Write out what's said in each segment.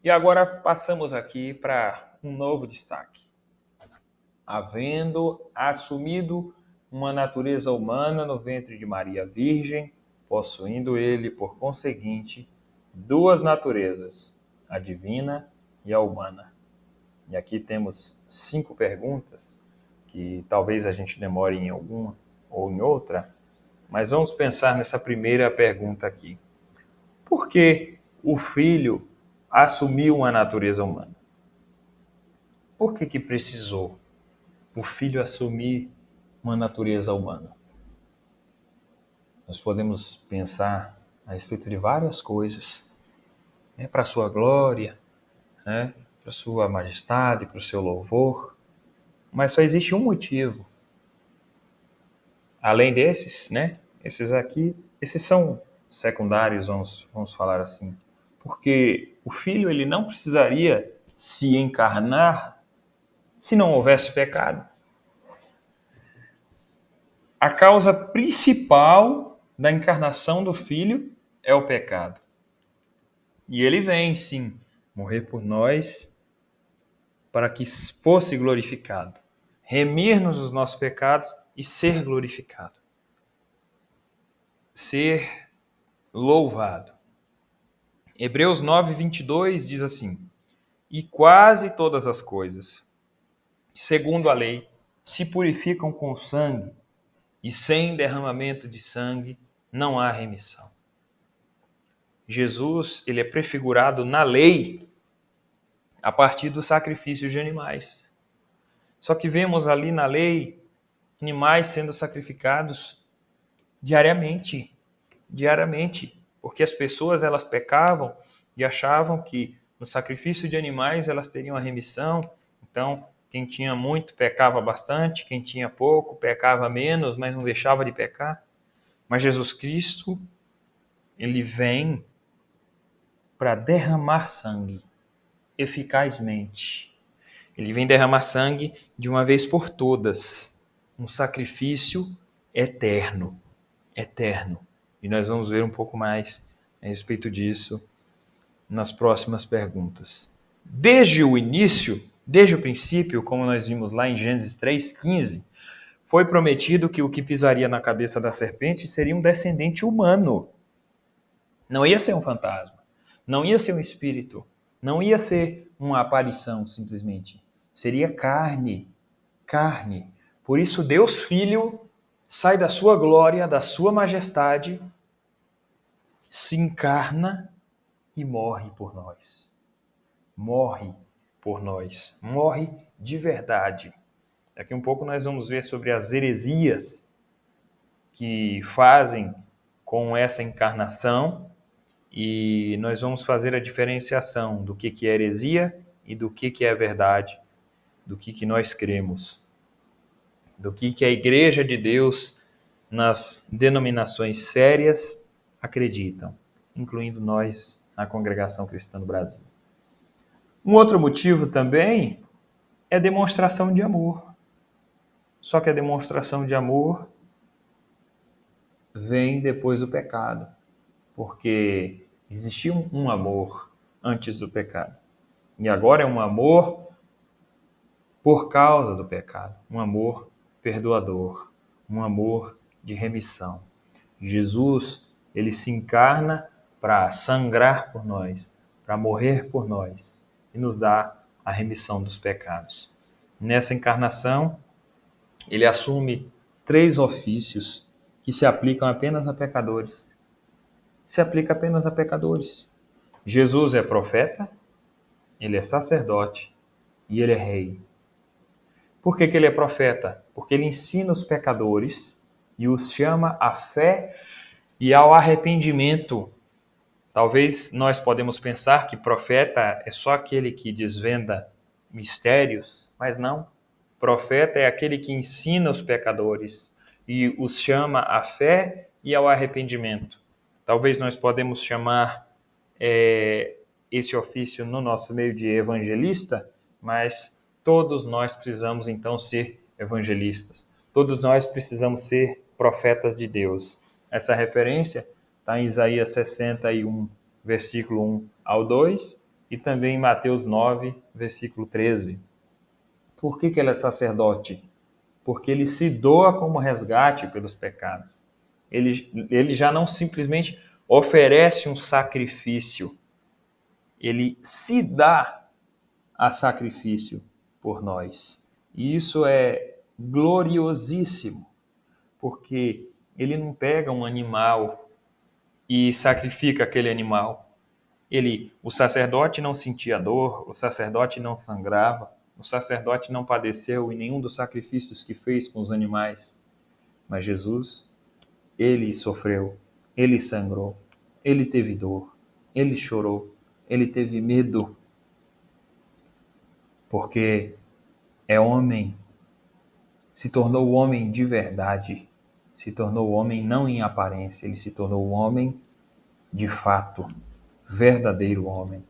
E agora passamos aqui para um novo destaque. Havendo assumido uma natureza humana no ventre de Maria Virgem, possuindo ele, por conseguinte, duas naturezas, a divina e a humana. E aqui temos 5 perguntas, que talvez a gente demore em alguma ou em outra, mas vamos pensar nessa primeira pergunta aqui. Por que o Filho assumiu uma natureza humana? Por que precisou o Filho assumir uma natureza humana? Nós podemos pensar a respeito de várias coisas, né, para a sua glória, né, para a sua majestade, para o seu louvor, mas só existe um motivo. Além desses, né, esses são secundários, vamos falar assim, porque o Filho ele não precisaria se encarnar se não houvesse pecado. A causa principal da encarnação do Filho é o pecado. E ele vem, sim, morrer por nós para que fosse glorificado, remir-nos os nossos pecados e ser glorificado, ser louvado. Hebreus 9:22 diz assim: E quase todas as coisas, segundo a lei, se purificam com sangue, e sem derramamento de sangue não há remissão. Jesus, ele é prefigurado na lei a partir do sacrifício de animais. Só que vemos ali na lei animais sendo sacrificados diariamente, porque as pessoas elas pecavam e achavam que no sacrifício de animais elas teriam a remissão. Então, quem tinha muito pecava bastante, quem tinha pouco pecava menos, mas não deixava de pecar. Mas Jesus Cristo, ele vem para derramar sangue eficazmente. Ele vem derramar sangue de uma vez por todas, um sacrifício eterno, eterno. E nós vamos ver um pouco mais a respeito disso nas próximas perguntas. Desde o início, desde o princípio, como nós vimos lá em Gênesis 3:15, foi prometido que o que pisaria na cabeça da serpente seria um descendente humano. Não ia ser um fantasma, não ia ser um espírito, não ia ser uma aparição simplesmente. Seria carne, carne. Por isso Deus Filho sai da sua glória, da sua majestade, se encarna e morre por nós. Morre por nós. Morre de verdade. Daqui um pouco nós vamos ver sobre as heresias que fazem com essa encarnação e nós vamos fazer a diferenciação do que é heresia e do que é verdade, do que nós cremos, do que a Igreja de Deus nas denominações sérias acreditam, incluindo nós na Congregação Cristã do Brasil. Um outro motivo também é demonstração de amor. Só que a demonstração de amor vem depois do pecado, porque existia um amor antes do pecado. E agora é um amor por causa do pecado, um amor perdoador, um amor de remissão. Jesus, ele se encarna para sangrar por nós, para morrer por nós e nos dar a remissão dos pecados. Nessa encarnação, ele assume 3 ofícios que se aplicam apenas a pecadores. Se aplica apenas a pecadores. Jesus é profeta, ele é sacerdote e ele é rei. Por que ele é profeta? Porque ele ensina os pecadores e os chama à fé e ao arrependimento. Talvez nós podemos pensar que profeta é só aquele que desvenda mistérios, mas não. Profeta é aquele que ensina os pecadores e os chama à fé e ao arrependimento. Talvez nós podemos chamar esse ofício no nosso meio de evangelista, mas todos nós precisamos então ser evangelistas. Todos nós precisamos ser profetas de Deus. Essa referência está em Isaías 61, versículo 1 ao 2, e também em Mateus 9, versículo 13. Por que ele é sacerdote? Porque ele se doa como resgate pelos pecados. Ele já não simplesmente oferece um sacrifício, ele se dá a sacrifício por nós. E isso é gloriosíssimo, porque ele não pega um animal e sacrifica aquele animal. O sacerdote não sentia dor, o sacerdote não sangrava, o sacerdote não padeceu em nenhum dos sacrifícios que fez com os animais. Mas Jesus, ele sofreu, ele sangrou, ele teve dor, ele chorou, ele teve medo, porque é homem, se tornou homem de verdade, se tornou homem não em aparência, ele se tornou homem de fato, verdadeiro homem.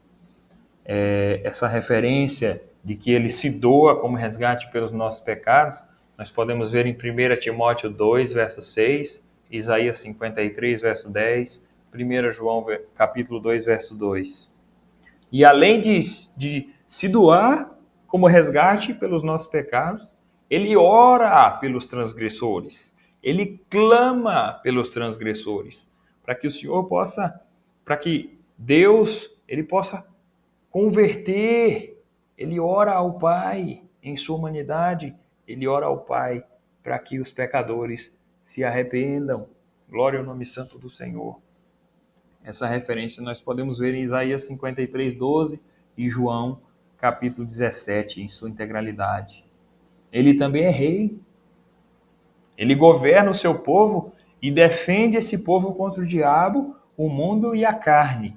Essa referência de que ele se doa como resgate pelos nossos pecados, nós podemos ver em 1 Timóteo 2, verso 6, Isaías 53, verso 10, 1 João capítulo 2, verso 2. E além de se doar como resgate pelos nossos pecados, ele ora pelos transgressores, ele clama pelos transgressores, para que o Senhor possa, para que Deus ele possa converter. Ele ora ao Pai em sua humanidade, ele ora ao Pai para que os pecadores se arrependam. Glória ao nome santo do Senhor. Essa referência nós podemos ver em Isaías 53, 12 e João capítulo 17 em sua integralidade. Ele também é rei. Ele governa o seu povo e defende esse povo contra o diabo, o mundo e a carne,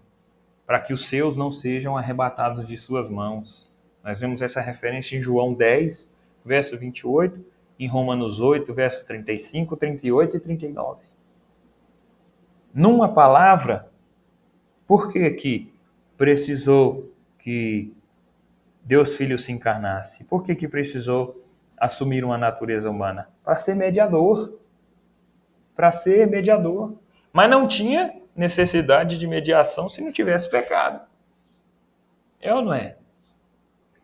para que os seus não sejam arrebatados de suas mãos. Nós vemos essa referência em João 10, verso 28, em Romanos 8, verso 35, 38 e 39. Numa palavra, por que precisou que Deus Filho se encarnasse? Por que precisou assumir uma natureza humana? Para ser mediador. Para ser mediador. Mas não tinha necessidade de mediação se não tivesse pecado. É ou não é?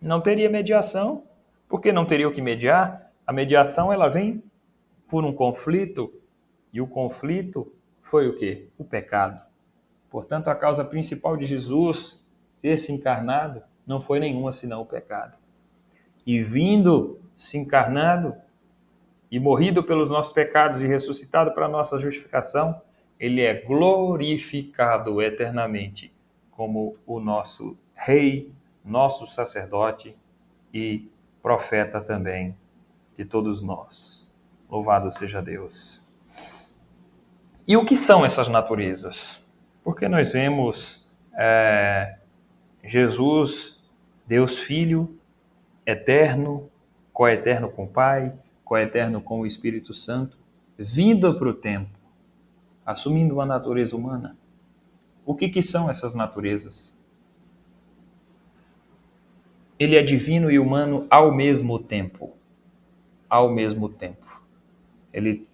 Não teria mediação. Por que não teria o que mediar? A mediação ela vem por um conflito. E o conflito foi o quê? O pecado. Portanto, a causa principal de Jesus ter se encarnado não foi nenhuma senão o pecado. E vindo se encarnado e morrido pelos nossos pecados e ressuscitado para a nossa justificação, ele é glorificado eternamente como o nosso rei, nosso sacerdote e profeta também de todos nós. Louvado seja Deus. E o que são essas naturezas? Porque nós vemos Jesus, Deus Filho, eterno, coeterno com o Pai, coeterno com o Espírito Santo, vindo para o tempo, assumindo uma natureza humana. O que são essas naturezas? Ele é divino e humano ao mesmo tempo. Ao mesmo tempo. Ele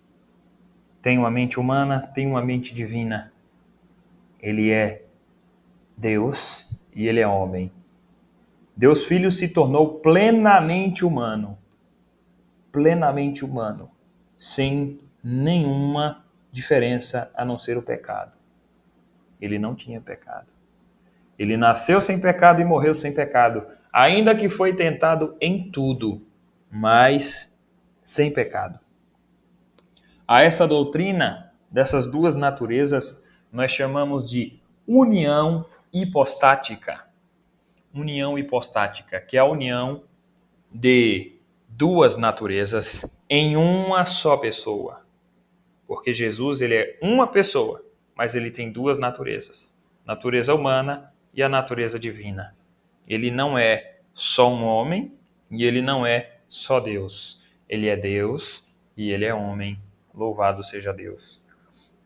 tem uma mente humana, tem uma mente divina. Ele é Deus e ele é homem. Deus Filho se tornou plenamente humano, sem nenhuma diferença a não ser o pecado. Ele não tinha pecado. Ele nasceu sem pecado e morreu sem pecado, ainda que foi tentado em tudo, mas sem pecado. A essa doutrina dessas duas naturezas nós chamamos de união hipostática. União hipostática, que é a união de duas naturezas em uma só pessoa. Porque Jesus ele é uma pessoa, mas ele tem duas naturezas. Natureza humana e a natureza divina. Ele não é só um homem e ele não é só Deus. Ele é Deus e ele é homem. Louvado seja Deus.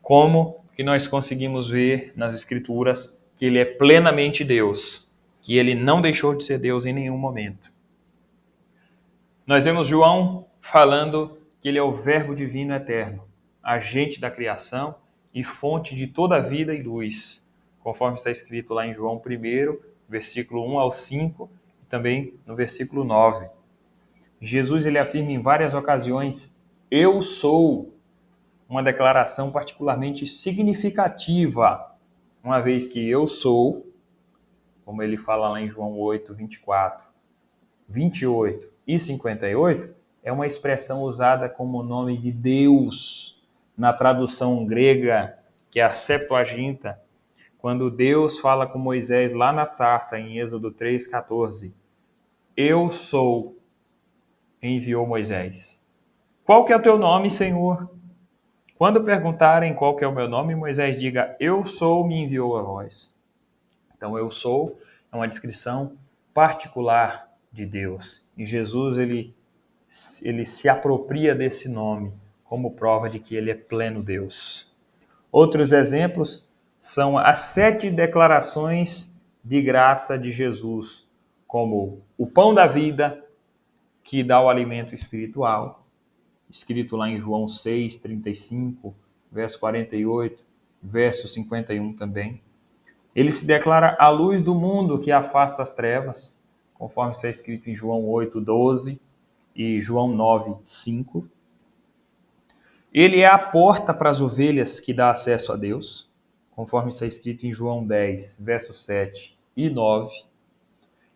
Como que nós conseguimos ver nas Escrituras que ele é plenamente Deus, que ele não deixou de ser Deus em nenhum momento. Nós vemos João falando que ele é o Verbo divino eterno, agente da criação e fonte de toda a vida e luz, conforme está escrito lá em João 1, versículo 1 ao 5, e também no versículo 9. Jesus ele afirma em várias ocasiões, eu sou, uma declaração particularmente significativa, uma vez que eu sou, como ele fala lá em João 8, 24, 28 e 58, é uma expressão usada como nome de Deus na tradução grega, que é a Septuaginta, quando Deus fala com Moisés lá na sarça, em Êxodo 3,14. Eu sou, enviou Moisés. Qual que é o teu nome, Senhor? Quando perguntarem qual que é o meu nome, Moisés diga, eu sou, me enviou a voz. Então, eu sou é uma descrição particular de Deus. E Jesus, ele se apropria desse nome como prova de que ele é pleno Deus. Outros exemplos são as 7 declarações de graça de Jesus, como o pão da vida, que dá o alimento espiritual, escrito lá em João 6, 35, verso 48, verso 51 também. Ele se declara a luz do mundo que afasta as trevas, conforme está escrito em João 8, 12 e João 9, 5. Ele é a porta para as ovelhas que dá acesso a Deus, conforme está escrito em João 10, versos 7 e 9.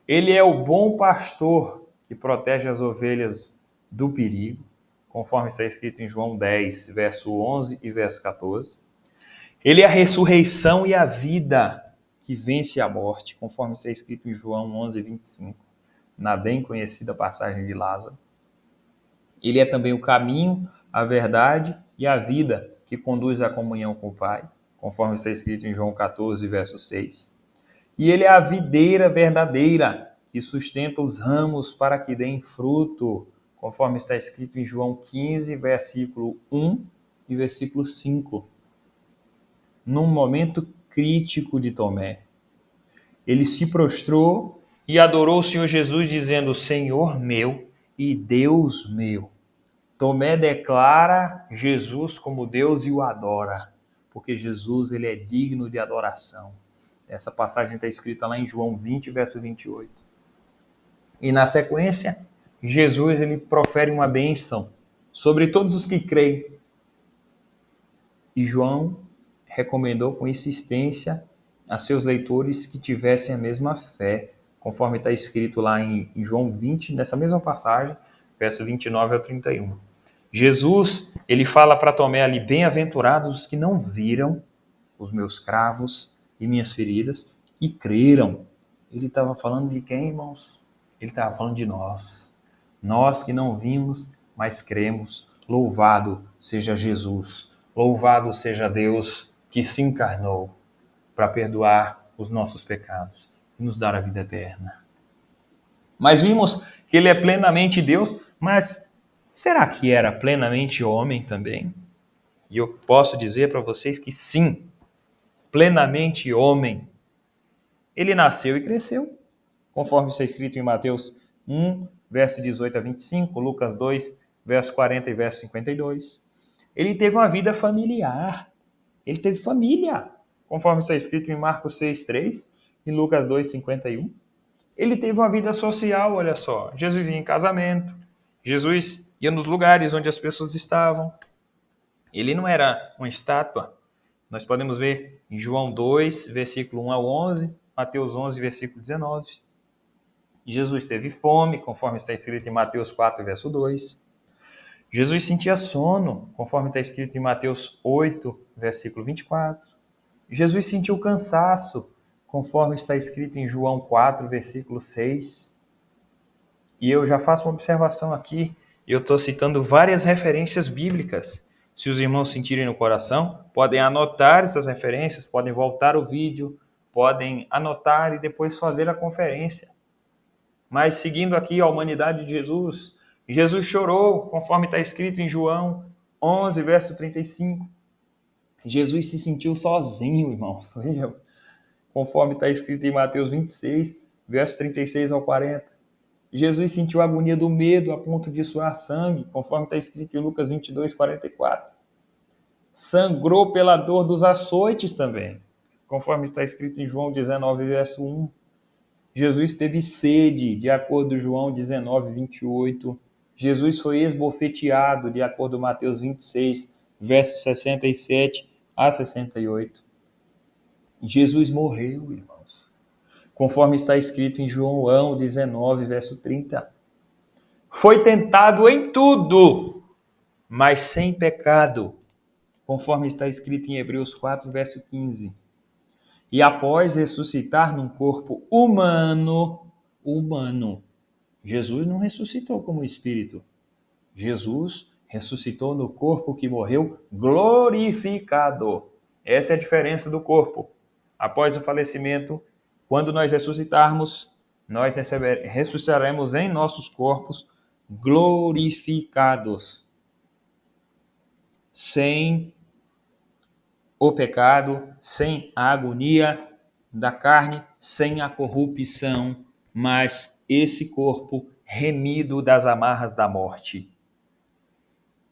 Ele é o bom pastor que protege as ovelhas do perigo, conforme está escrito em João 10, verso 11 e verso 14. Ele é a ressurreição e a vida que vence a morte, conforme está escrito em João 11, 25, na bem conhecida passagem de Lázaro. Ele é também o caminho, a verdade e a vida que conduz à comunhão com o Pai, conforme está escrito em João 14, verso 6. E ele é a videira verdadeira que sustenta os ramos para que deem fruto, conforme está escrito em João 15, versículo 1 e versículo 5. Num momento crítico de Tomé, ele se prostrou e adorou o Senhor Jesus, dizendo, Senhor meu e Deus meu. Tomé declara Jesus como Deus e o adora, porque Jesus ele é digno de adoração. Essa passagem está escrita lá em João 20, verso 28. E na sequência, Jesus ele profere uma bênção sobre todos os que creem. E João recomendou com insistência a seus leitores que tivessem a mesma fé, conforme está escrito lá em João 20, nessa mesma passagem, verso 29 ao 31. Jesus, ele fala para Tomé ali, bem-aventurados os que não viram os meus cravos e minhas feridas e creram. Ele estava falando de quem, irmãos? Ele estava falando de nós. Nós que não vimos, mas cremos. Louvado seja Jesus. Louvado seja Deus que se encarnou para perdoar os nossos pecados e nos dar a vida eterna. Mas vimos que ele é plenamente Deus, mas será que era plenamente homem também? E eu posso dizer para vocês que sim, plenamente homem. Ele nasceu e cresceu, conforme está escrito em Mateus 1, verso 18 a 25, Lucas 2, verso 40 e verso 52. Ele teve uma vida familiar. Ele teve família, conforme está escrito em Marcos 6, 3 e Lucas 2, 51. Ele teve uma vida social, olha só. Jesus ia em casamento. Jesus ia nos lugares onde as pessoas estavam. Ele não era uma estátua. Nós podemos ver em João 2, versículo 1 ao 11, Mateus 11, versículo 19. Jesus teve fome, conforme está escrito em Mateus 4, verso 2. Jesus sentia sono, conforme está escrito em Mateus 8, versículo 24. Jesus sentiu cansaço, conforme está escrito em João 4, versículo 6. E eu já faço uma observação aqui, eu estou citando várias referências bíblicas. Se os irmãos sentirem no coração, podem anotar essas referências, podem voltar o vídeo, podem anotar e depois fazer a conferência. Mas seguindo aqui a humanidade de Jesus, Jesus chorou, conforme está escrito em João 11, verso 35. Jesus se sentiu sozinho, irmãos, conforme está escrito em Mateus 26, verso 36 ao 40. Jesus sentiu a agonia do medo a ponto de suar sangue, conforme está escrito em Lucas 22, 44. Sangrou pela dor dos açoites também, conforme está escrito em João 19, verso 1. Jesus teve sede, de acordo com João 19, 28. Jesus foi esbofeteado, de acordo com Mateus 26, versos 67 a 68. Jesus morreu, irmãos, conforme está escrito em João 19, verso 30. Foi tentado em tudo, mas sem pecado, conforme está escrito em Hebreus 4, verso 15. E após ressuscitar num corpo humano, Jesus não ressuscitou como espírito. Jesus ressuscitou no corpo que morreu glorificado. Essa é a diferença do corpo. Após o falecimento, quando nós ressuscitarmos, nós ressuscitaremos em nossos corpos glorificados, sem o pecado, sem a agonia da carne, sem a corrupção, mas esse corpo remido das amarras da morte.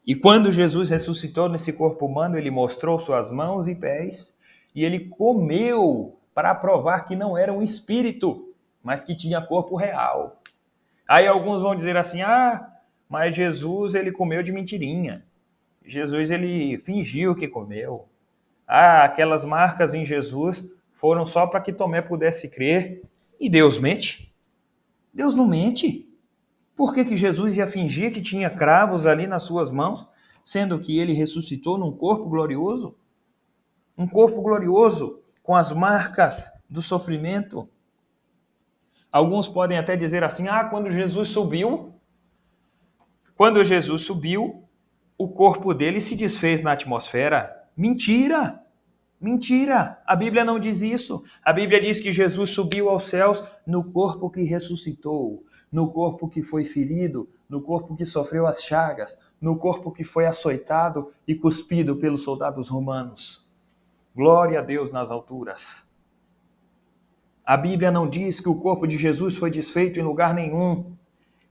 E quando Jesus ressuscitou nesse corpo humano, ele mostrou suas mãos e pés e ele comeu para provar que não era um espírito, mas que tinha corpo real. Aí alguns vão dizer assim, mas Jesus ele comeu de mentirinha. Jesus ele fingiu que comeu. Aquelas marcas em Jesus foram só para que Tomé pudesse crer. E Deus mente? Deus não mente. Por que Jesus ia fingir que tinha cravos ali nas suas mãos, sendo que ele ressuscitou num corpo glorioso? Um corpo glorioso com as marcas do sofrimento. Alguns podem até dizer assim, quando Jesus subiu, o corpo dele se desfez na atmosfera. Mentira! Mentira! A Bíblia não diz isso. A Bíblia diz que Jesus subiu aos céus no corpo que ressuscitou, no corpo que foi ferido, no corpo que sofreu as chagas, no corpo que foi açoitado e cuspido pelos soldados romanos. Glória a Deus nas alturas. A Bíblia não diz que o corpo de Jesus foi desfeito em lugar nenhum.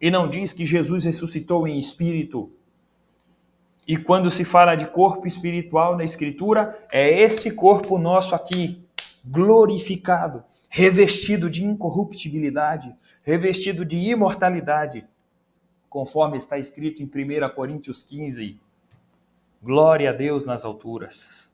E não diz que Jesus ressuscitou em espírito. E quando se fala de corpo espiritual na Escritura, é esse corpo nosso aqui, glorificado, revestido de incorruptibilidade, revestido de imortalidade, conforme está escrito em 1 Coríntios 15. Glória a Deus nas alturas.